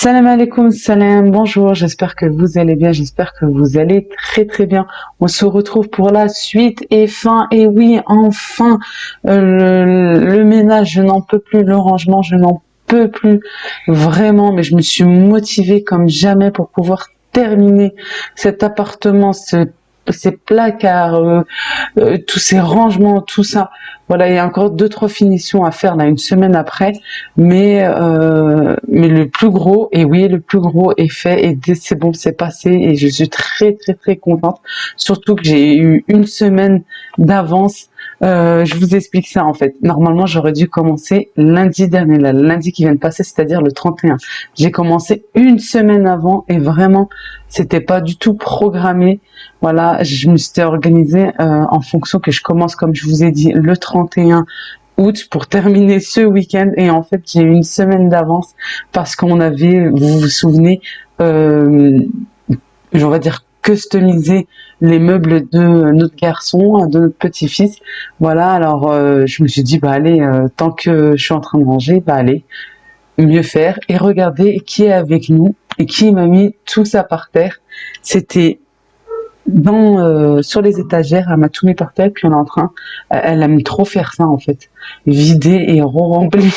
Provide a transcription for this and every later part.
Salam alaikum, salam, bonjour, j'espère que vous allez bien, j'espère que vous allez très très bien. On se retrouve pour la suite et fin, et oui, enfin, le ménage, je n'en peux plus, le rangement, je n'en peux plus, vraiment, mais je me suis motivée comme jamais pour pouvoir terminer cet appartement, ces placards, tous ces rangements, tout ça. Voilà, il y a encore deux, trois finitions à faire là, une semaine après, mais le plus gros, et oui, le plus gros est fait et c'est bon, c'est passé et je suis très, très, très contente. Surtout que j'ai eu une semaine d'avance. Je vous explique ça en fait. Normalement, j'aurais dû commencer lundi dernier, là, lundi qui vient de passer, c'est-à-dire le 31. J'ai commencé une semaine avant et vraiment, c'était pas du tout programmé. Voilà, je me suis organisée en fonction que je commence, comme je vous ai dit, le 31 août pour terminer ce week-end. Et en fait, j'ai eu une semaine d'avance parce qu'on avait, vous vous souvenez, on va dire customiser les meubles de notre garçon, de notre petit-fils. Voilà, alors je me suis dit, bah allez, tant que je suis en train de ranger, bah allez, mieux faire. Et regardez qui est avec nous et qui m'a mis tout ça par terre. C'était sur les étagères, elle m'a tout mis par terre, puis on est en train, elle aime trop faire ça en fait, vider et re-remplir,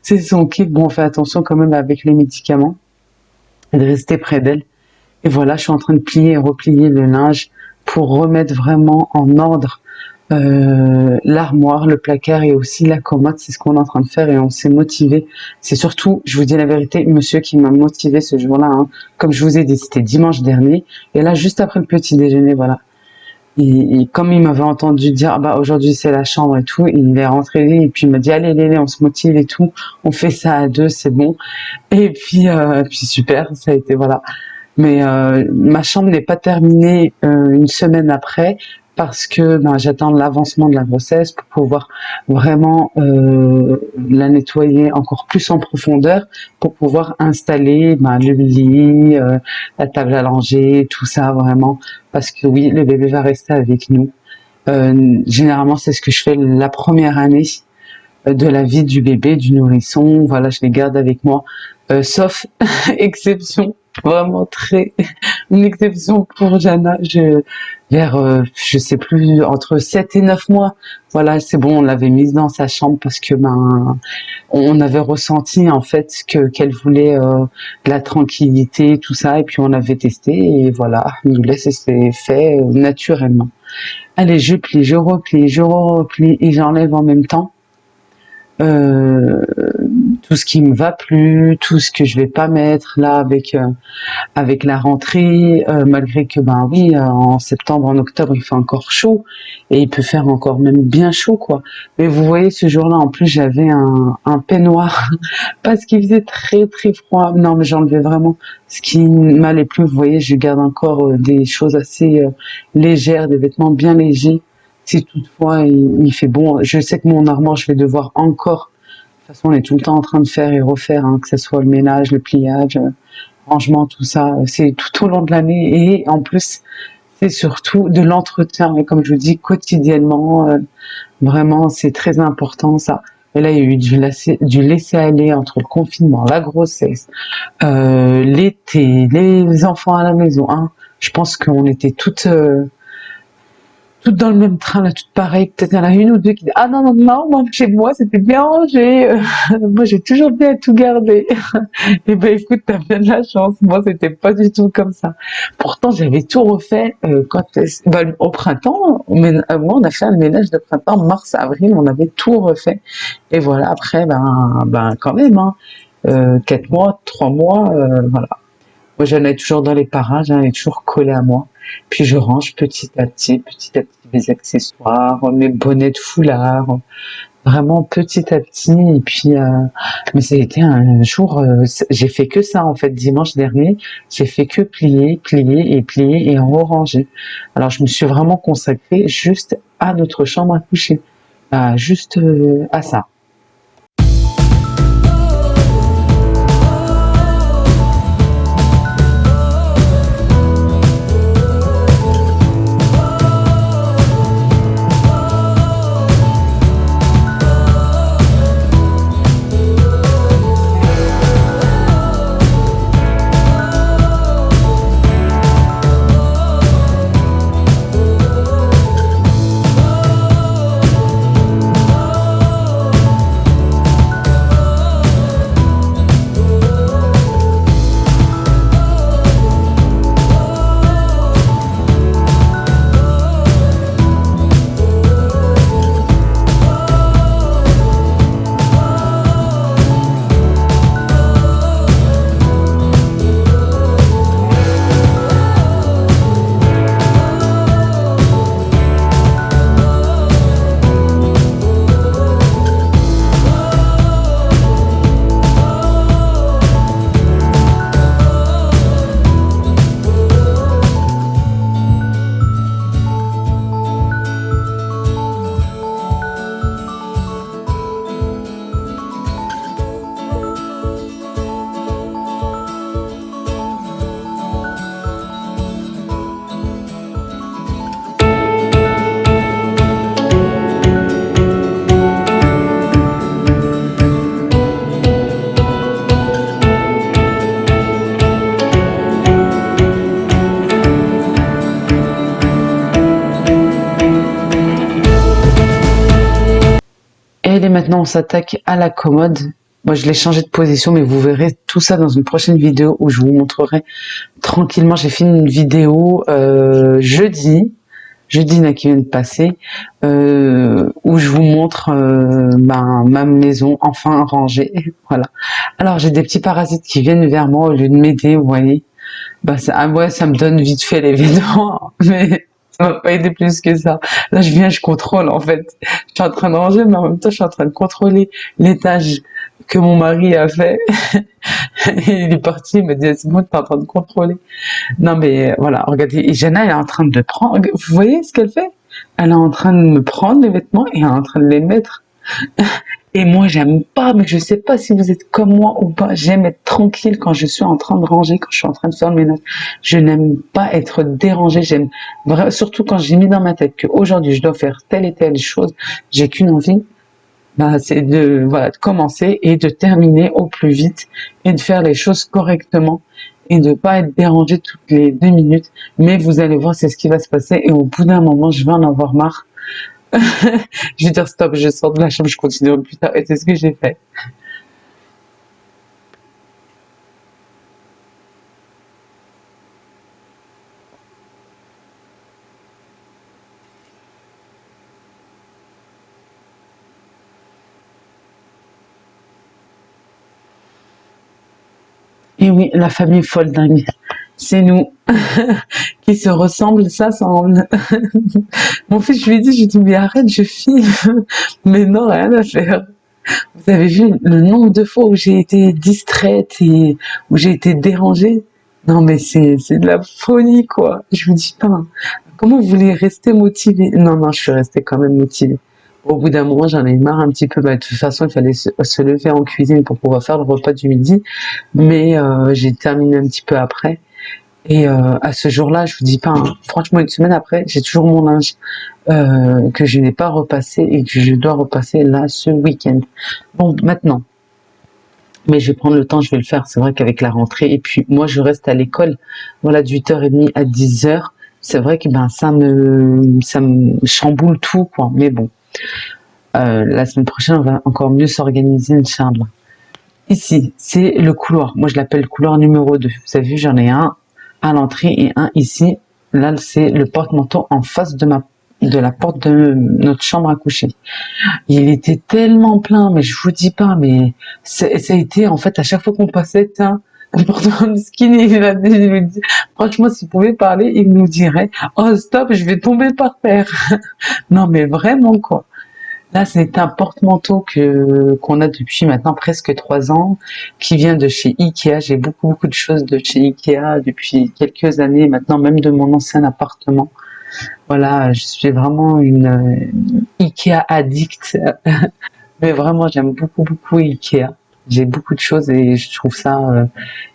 c'est son kiff. Bon, on fait attention quand même avec les médicaments, de rester près d'elle. Et voilà, je suis en train de plier et replier le linge pour remettre vraiment en ordre l'armoire, le placard et aussi la commode. C'est ce qu'on est en train de faire et on s'est motivé. C'est surtout, je vous dis la vérité, monsieur qui m'a motivé ce jour-là. Hein. Comme je vous ai dit, c'était dimanche dernier. Et là, juste après le petit déjeuner, voilà. Et comme il m'avait entendu dire, ah bah aujourd'hui c'est la chambre et tout, il est rentré et puis il m'a dit, allez, on se motive et tout. On fait ça à deux, c'est bon. Et puis super, ça a été, voilà. Mais ma chambre n'est pas terminée une semaine après parce que j'attends l'avancement de la grossesse pour pouvoir vraiment la nettoyer encore plus en profondeur pour pouvoir installer le lit, la table à langer, tout ça vraiment. Parce que oui, le bébé va rester avec nous. Généralement, c'est ce que je fais la première année de la vie du bébé, du nourrisson. Voilà, je les garde avec moi. Sauf exception, vraiment très une exception pour Jana, je sais plus, entre 7 et 9 mois. Voilà, c'est bon, on l'avait mise dans sa chambre parce que on avait ressenti en fait qu'elle voulait de la tranquillité, tout ça, et puis on avait testé et voilà, il nous laisse, c'est fait naturellement. Allez, je plie, je replie, je replie et j'enlève en même temps. Tout ce qui me va plus, tout ce que je vais pas mettre là avec la rentrée, malgré que oui, en septembre, en octobre, il fait encore chaud et il peut faire encore même bien chaud quoi. Mais vous voyez, ce jour-là, en plus, j'avais un peignoir parce qu'il faisait très très froid. Non, mais j'enlevais vraiment ce qui m'allait plus. Vous voyez, je garde encore des choses assez légères, des vêtements bien légers. Si toutefois il fait bon, je sais que mon armoire, je vais devoir encore. De toute façon, on est tout le temps en train de faire et refaire, hein, que ce soit le ménage, le pliage, rangement, tout ça. C'est tout au long de l'année et en plus, c'est surtout de l'entretien. Et comme je vous dis, quotidiennement, vraiment, c'est très important ça. Et là, il y a eu du laisser aller entre le confinement, la grossesse, l'été, les enfants à la maison. Hein. Je pense qu'on était toutes dans le même train, là, toutes pareilles. Peut-être il y en a une ou deux qui disent, ah non, moi, chez moi, c'était bien rangé. Moi, j'ai toujours bien tout gardé. Eh ben, écoute, t'as bien de la chance. Moi, c'était pas du tout comme ça. Pourtant, j'avais tout refait, au printemps. Moi, on a fait un ménage de printemps, mars, avril, on avait tout refait. Et voilà, après, quand même, hein, 4 mois, 3 mois, voilà. Moi, j'en ai toujours dans les parages, elle est toujours collée à moi. Puis je range petit à petit mes accessoires, mes bonnets de foulard, vraiment petit à petit. Et puis, mais ça a été un jour, j'ai fait que ça en fait. Dimanche dernier, j'ai fait que plier et ranger. Alors je me suis vraiment consacrée juste à notre chambre à coucher, juste à ça. Allez, maintenant on s'attaque à la commode. Moi je l'ai changé de position, mais vous verrez tout ça dans une prochaine vidéo où je vous montrerai tranquillement. J'ai fait une vidéo jeudi là, qui vient de passer, où je vous montre ma maison enfin rangée. Voilà. Alors j'ai des petits parasites qui viennent vers moi au lieu de m'aider, vous voyez. Ouais, ça me donne vite fait les vêtements, mais ça va pas aider plus que ça. Là, je contrôle en fait. Je suis en train de ranger, mais en même temps, je suis en train de contrôler l'étage que mon mari a fait. Et il est parti, il m'a dit, c'est bon, t'es en train de contrôler. Non, mais voilà, regardez, et Jana, elle est en train de prendre, vous voyez ce qu'elle fait? Elle est en train de me prendre les vêtements et elle est en train de les mettre. Et moi, j'aime pas, mais je sais pas si vous êtes comme moi ou pas. J'aime être tranquille quand je suis en train de ranger, quand je suis en train de faire le ménage. Je n'aime pas être dérangée. J'aime vraiment, surtout quand j'ai mis dans ma tête qu'aujourd'hui, je dois faire telle et telle chose. J'ai qu'une envie, c'est de, voilà, de commencer et de terminer au plus vite et de faire les choses correctement et de pas être dérangée toutes les 2 minutes. Mais vous allez voir, c'est ce qui va se passer et au bout d'un moment, je vais en avoir marre. Je vais dire stop, je sors de la chambre, je continue plus tard et c'est ce que j'ai fait. Et oui, la famille folle dingue, c'est nous qui se ressemblent, ça semble. Mon fils, je lui ai dit, mais arrête, je filme. Mais non, rien à faire. Vous avez vu le nombre de fois où j'ai été distraite et où j'ai été dérangée? Non, mais c'est de la folie, quoi. Je vous dis pas, comment vous voulez rester motivé? Non, non, je suis restée quand même motivée. Au bout d'un moment, j'en ai marre un petit peu. De toute façon, il fallait se lever en cuisine pour pouvoir faire le repas du midi. Mais j'ai terminé un petit peu après. Et à ce jour-là, je vous dis pas, hein, franchement, une semaine après, j'ai toujours mon linge que je n'ai pas repassé et que je dois repasser là ce week-end. Bon, maintenant, mais je vais prendre le temps, je vais le faire. C'est vrai qu'avec la rentrée, et puis moi, je reste à l'école, voilà, de 8h30 à 10h. C'est vrai que ça me chamboule tout, quoi. Mais bon, la semaine prochaine, on va encore mieux s'organiser, Inch'Allah. Ici, c'est le couloir. Moi, je l'appelle le couloir numéro 2. Vous avez vu, j'en ai un à l'entrée et un ici. Là, c'est le porte-manteau en face de la porte de notre chambre à coucher. Il était tellement plein, mais je vous dis pas, mais ça a été, en fait, à chaque fois qu'on passait, tiens, le porte-manteau skinny, il me dit, franchement, s'il pouvait parler, il nous dirait, oh stop, je vais tomber par terre. Non, mais vraiment, quoi. Là, c'est un porte-manteau qu'on a depuis maintenant presque 3 ans, qui vient de chez Ikea. J'ai beaucoup de choses de chez Ikea depuis quelques années maintenant, même de mon ancien appartement. Voilà, je suis vraiment une Ikea addict. Mais vraiment, j'aime beaucoup Ikea. J'ai beaucoup de choses et je trouve ça,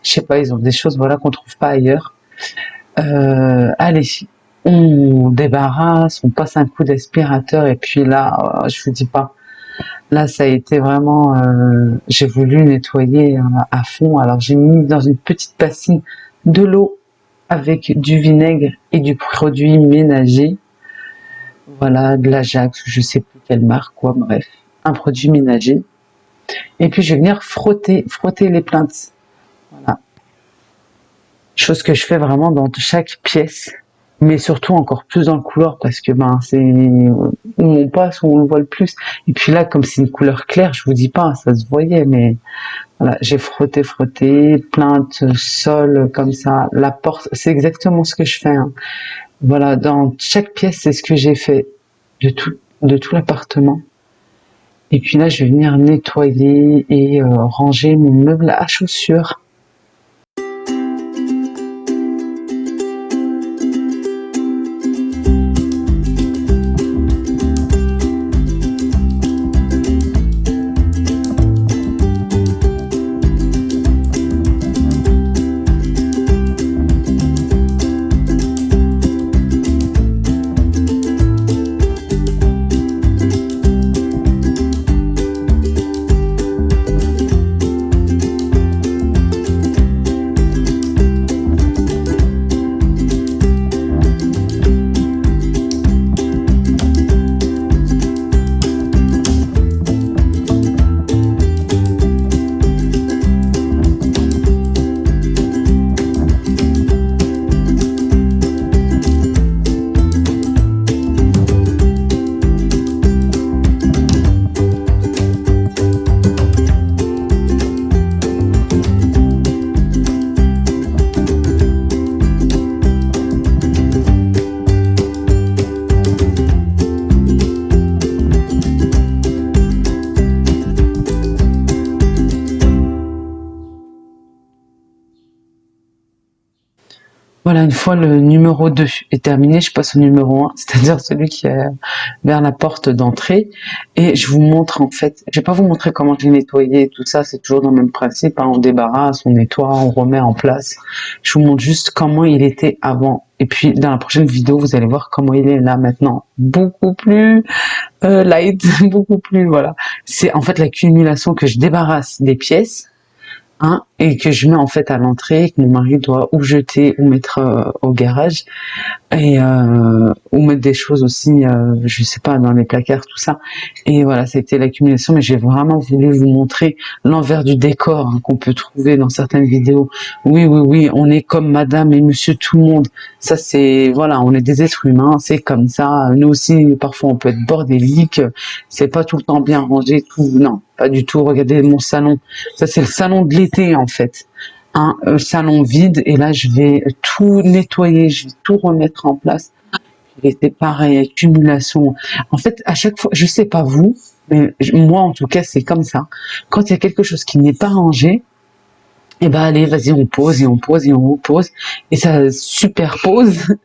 je sais pas, ils ont des choses, voilà, qu'on trouve pas ailleurs. Allez, on débarrasse, on passe un coup d'aspirateur et puis là, je vous dis pas, là ça a été vraiment, j'ai voulu nettoyer à fond. Alors j'ai mis dans une petite bassine de l'eau avec du vinaigre et du produit ménager. Voilà, de l'Ajax, je sais plus quelle marque, quoi, bref, un produit ménager. Et puis je vais venir frotter les plaintes. Voilà. Chose que je fais vraiment dans chaque pièce, mais surtout encore plus dans le couloir parce que c'est où on passe, où on le voit le plus. Et puis là, comme c'est une couleur claire, je vous dis pas, ça se voyait, mais voilà, j'ai frotté, plainte, sol, comme ça, la porte, c'est exactement ce que je fais. Hein. Voilà, dans chaque pièce, c'est ce que j'ai fait de tout l'appartement. Et puis là, je vais venir nettoyer et ranger mon meuble à chaussures. Voilà, une fois le numéro 2 est terminé, je passe au numéro 1, c'est-à-dire celui qui est vers la porte d'entrée. Et je vous montre en fait, je vais pas vous montrer comment j'ai nettoyé tout ça, c'est toujours dans le même principe, hein, on débarrasse, on nettoie, on remet en place. Je vous montre juste comment il était avant. Et puis dans la prochaine vidéo, vous allez voir comment il est là maintenant. Beaucoup plus light, beaucoup plus, voilà. C'est en fait l'accumulation que je débarrasse des pièces, hein, et que je mets en fait à l'entrée, que mon mari doit ou jeter ou mettre au garage, et ou mettre des choses aussi, je sais pas, dans les placards, tout ça. Et voilà, c'était l'accumulation, mais j'ai vraiment voulu vous montrer l'envers du décor, hein, qu'on peut trouver dans certaines vidéos. Oui, oui, oui, on est comme madame et monsieur tout le monde. Ça, c'est, voilà, on est des êtres humains, c'est comme ça. Nous aussi, parfois, on peut être bordélique, c'est pas tout le temps bien rangé, tout, non, pas du tout. Regardez mon salon. Ça, c'est le salon de l'été, en fait. Un salon vide, et là je vais tout nettoyer, je vais tout remettre en place. Et c'est pareil, accumulation. En fait, à chaque fois, je sais pas vous, mais moi en tout cas c'est comme ça. Quand il y a quelque chose qui n'est pas rangé, et ben allez, vas-y, on pose et on pose et on repose, et ça superpose,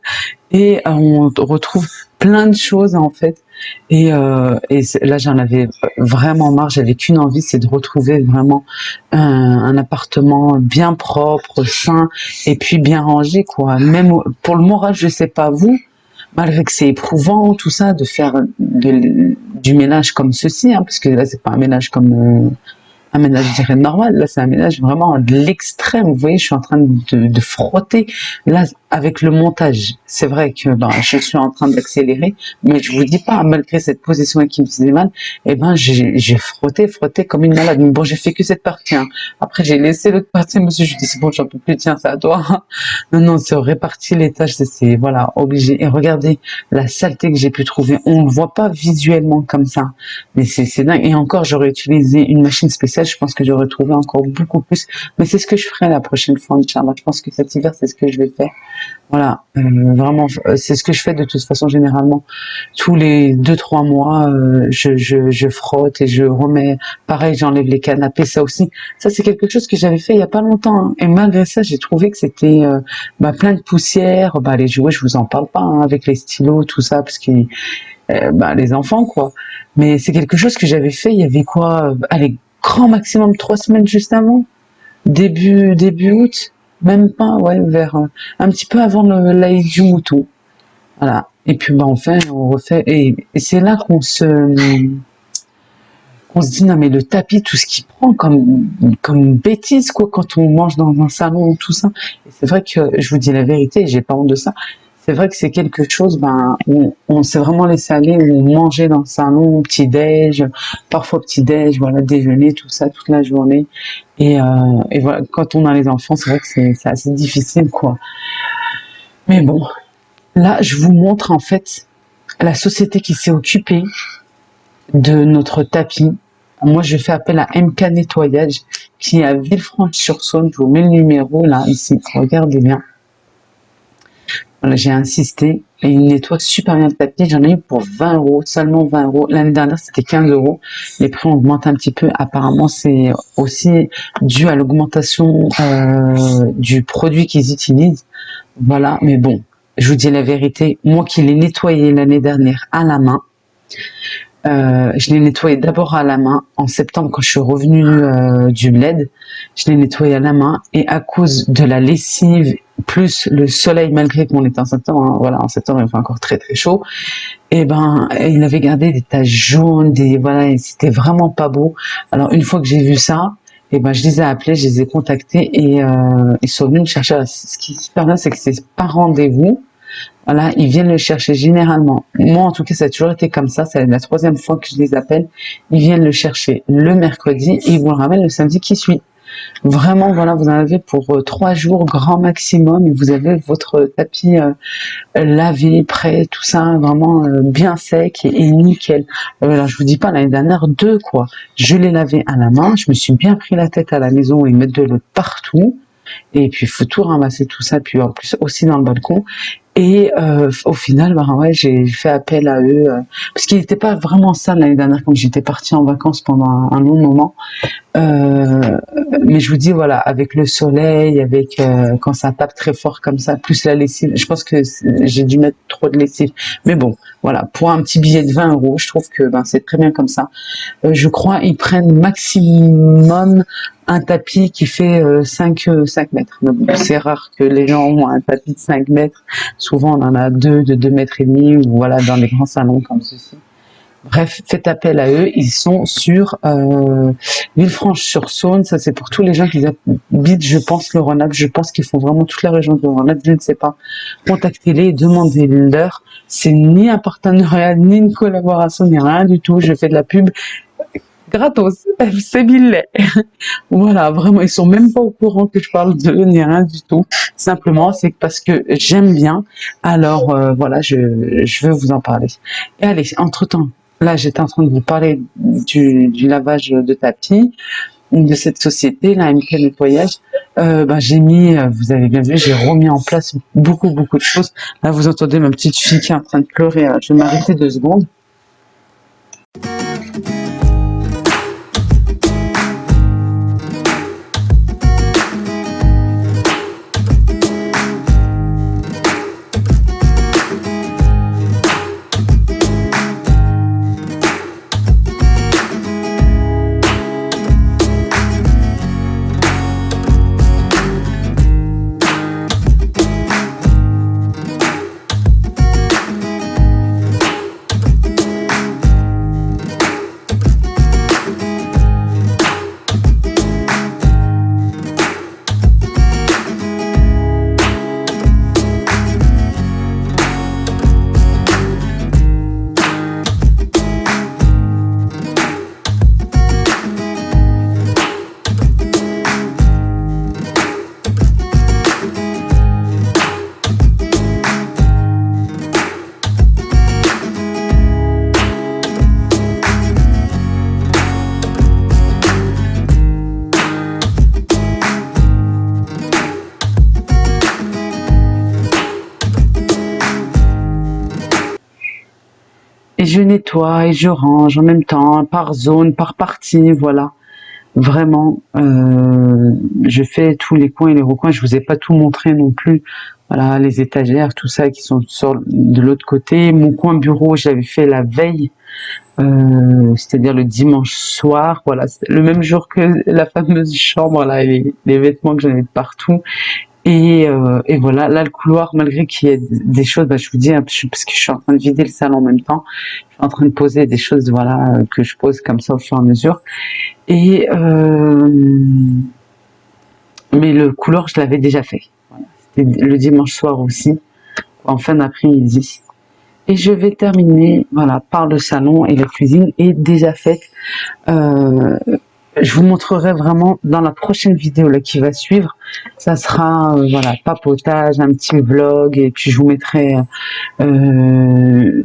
et on retrouve plein de choses en fait. Et là j'en avais vraiment marre, j'avais qu'une envie, c'est de retrouver vraiment un appartement bien propre, sain, et puis bien rangé, quoi. Même pour le moral, je sais pas vous, malgré que c'est éprouvant tout ça de faire du ménage comme ceci, hein, parce que là c'est pas un ménage comme un ménage, je dirais, normal. Là, c'est un ménage vraiment de l'extrême. Vous voyez, je suis en train de frotter. Là, avec le montage, c'est vrai que ben, je suis en train d'accélérer, mais je vous dis pas, malgré cette position qui me faisait mal, eh ben, j'ai frotté comme une malade. Mais bon, j'ai fait que cette partie, hein. Après, j'ai laissé l'autre partie, monsieur, je dis, c'est bon, j'en peux plus, tiens, c'est à toi. Non, non, c'est réparti les tâches, c'est, voilà, obligé. Et regardez la saleté que j'ai pu trouver. On ne le voit pas visuellement comme ça, mais c'est dingue. Et encore, j'aurais utilisé une machine spéciale, je pense que j'aurais trouvé encore beaucoup plus. Mais c'est ce que je ferai la prochaine fois, Inch'Allah. Je pense que cet hiver, c'est ce que je vais faire. Voilà, vraiment, c'est ce que je fais de toute façon généralement. Tous les 2-3 mois, je frotte et je remets. Pareil, j'enlève les canapés, ça aussi. Ça, c'est quelque chose que j'avais fait il y a pas longtemps, hein. Et malgré ça, j'ai trouvé que c'était bah, plein de poussière. Bah, les jouets, je vous en parle pas, hein, avec les stylos, tout ça, parce que bah, les enfants, quoi. Mais c'est quelque chose que j'avais fait, il y avait quoi, allez, grand maximum 3 semaines juste avant, début août, même pas, ouais, vers un petit peu avant l'Aïd du Mouton. Voilà. Et puis bah enfin, on refait, et c'est là qu'on se dit non mais le tapis, tout ce qu'il prend comme bêtise, quoi, quand on mange dans un salon, tout ça. Et c'est vrai que je vous dis la vérité, j'ai pas honte de ça. C'est vrai que c'est quelque chose, ben, où on s'est vraiment laissé aller, où on mangeait dans le salon, petit-déj, parfois petit-déj, voilà, déjeuner, tout ça, toute la journée. Et voilà, quand on a les enfants, c'est vrai que c'est assez difficile, quoi. Mais bon, là, je vous montre, en fait, la société qui s'est occupée de notre tapis. Moi, je fais appel à MK Nettoyage, qui est à Villefranche-sur-Saône. Je vous mets le numéro, là, ici. Regardez bien. Voilà, j'ai insisté et il nettoie super bien le tapis. J'en ai eu pour 20 euros, seulement 20 euros. L'année dernière, c'était 15 euros. Les prix ont augmenté un petit peu. Apparemment, c'est aussi dû à l'augmentation du produit qu'ils utilisent. Voilà, mais bon, je vous dis la vérité. Moi qui l'ai nettoyé l'année dernière à la main, je l'ai nettoyé d'abord à la main en septembre quand je suis revenue du bled. Je l'ai nettoyé à la main et à cause de la lessive plus le soleil, malgré qu'on était en septembre, hein, voilà, en septembre il fait encore très très chaud, et ben il avait gardé des taches jaunes, voilà, et c'était vraiment pas beau. Alors une fois que j'ai vu ça, et ben je les ai appelés, je les ai contactés et ils sont venus me chercher. Ce qui est super bien, c'est que c'est par rendez-vous. Voilà, ils viennent le chercher généralement. Moi, en tout cas, ça a toujours été comme ça. C'est la 3e fois que je les appelle. Ils viennent le chercher le mercredi et ils vous le ramènent le samedi qui suit. Vraiment, voilà, vous en avez pour 3 jours grand maximum et vous avez votre tapis lavé, prêt, tout ça, vraiment bien sec et nickel. Alors, je vous dis pas, l'année dernière, 2, quoi. Je l'ai lavé à la main. Je me suis bien pris la tête à la maison et mettre de l'eau partout. Et puis, il faut tout ramasser, tout ça. Puis, en plus, aussi dans le balcon. Et au final, bah ouais, j'ai fait appel à eux parce qu'il n'était pas vraiment sale l'année dernière quand j'étais partie en vacances pendant un long moment. Mais je vous dis, voilà, avec le soleil, avec quand ça tape très fort comme ça, plus la lessive, je pense que j'ai dû mettre trop de lessive. Mais bon, voilà, pour un petit billet de 20 euros, je trouve que ben, c'est très bien comme ça. Je crois ils prennent maximum un tapis qui fait 5 mètres. Mais bon, c'est rare que les gens ont un tapis de 5 mètres. Souvent, on en a deux de 2,5 mètres, ou voilà, dans les grands salons comme ceci. Bref, faites appel à eux. Ils sont sur Villefranche-sur-Saône. Ça, c'est pour tous les gens qui habitent, je pense, le Rhône-Alpes. Je pense qu'ils font vraiment toute la région de Rhône-Alpes. Je ne sais pas. Contactez-les et demandez-leur. C'est ni un partenariat, ni une collaboration, ni rien du tout. Je fais de la pub gratos. C'est billet. Voilà, vraiment, ils sont même pas au courant que je parle d'eux, ni rien du tout. Simplement, c'est parce que j'aime bien. Alors, voilà, je veux vous en parler. Et allez, entre-temps, là, j'étais en train de vous parler du lavage de tapis, de cette société, la MK Nettoyage. J'ai mis, vous avez bien vu, j'ai remis en place beaucoup de choses. Là, vous entendez ma petite fille qui est en train de pleurer. Je vais m'arrêter 2 secondes. Et je nettoie et je range en même temps, par zone, par partie, voilà. Vraiment, je fais tous les coins et les recoins. Je vous ai pas tout montré non plus. Voilà, les étagères, tout ça qui sont de l'autre côté. Mon coin bureau, j'avais fait la veille, c'est-à-dire le dimanche soir. Voilà, le même jour que la fameuse chambre là, et les vêtements que j'avais de partout. Et voilà, là le couloir, malgré qu'il y ait des choses, je vous dis, parce que je suis en train de vider le salon en même temps, je suis en train de poser des choses, voilà, que je pose comme ça au fur et à mesure. Et mais le couloir, je l'avais déjà fait. Voilà. C'était le dimanche soir aussi, en fin d'après-midi. Et je vais terminer, voilà, par le salon et la cuisine est déjà faite. Je vous montrerai vraiment dans la prochaine vidéo là qui va suivre. Ça sera voilà, papotage, un petit vlog, et puis je vous mettrai une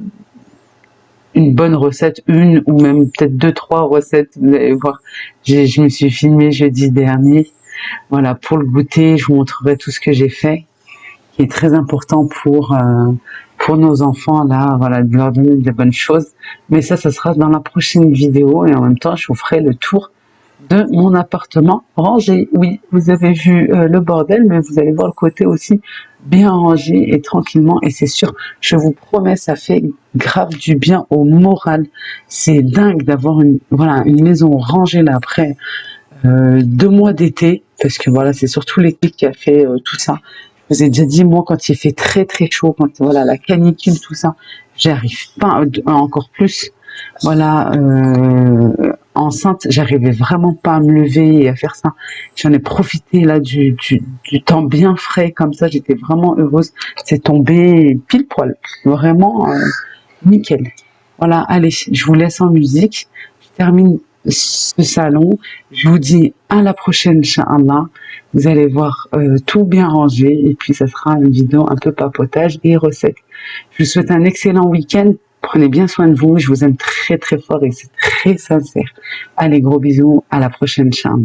bonne recette, une ou même peut-être 2-3 recettes. Vous allez voir, je me suis filmée jeudi dernier. Voilà, pour le goûter, je vous montrerai tout ce que j'ai fait, qui est très important pour nos enfants là, voilà, de leur donner de bonnes choses. Mais ça sera dans la prochaine vidéo, et en même temps, je vous ferai le tour de mon appartement rangé. Oui, vous avez vu le bordel, mais vous allez voir le côté aussi bien rangé et tranquillement. Et c'est sûr, je vous promets, ça fait grave du bien au moral. C'est dingue d'avoir une maison rangée là après 2 mois d'été, parce que voilà, c'est surtout l'été qui a fait tout ça. Je vous ai déjà dit, moi, quand il fait très chaud, quand voilà la canicule, tout ça, j'arrive pas, encore plus. Voilà, enceinte, j'arrivais vraiment pas à me lever et à faire ça. J'en ai profité là du temps bien frais comme ça, j'étais vraiment heureuse. C'est tombé pile poil, vraiment nickel. Voilà, allez, je vous laisse en musique. Je termine ce salon. Je vous dis à la prochaine, Inch'Allah. Vous allez voir tout bien rangé, et puis ça sera une vidéo un peu papotage et recettes. Je vous souhaite un excellent week-end. Prenez bien soin de vous. Je vous aime très fort et c'est très sincère. Allez, gros bisous. À la prochaine, Inch'Allah.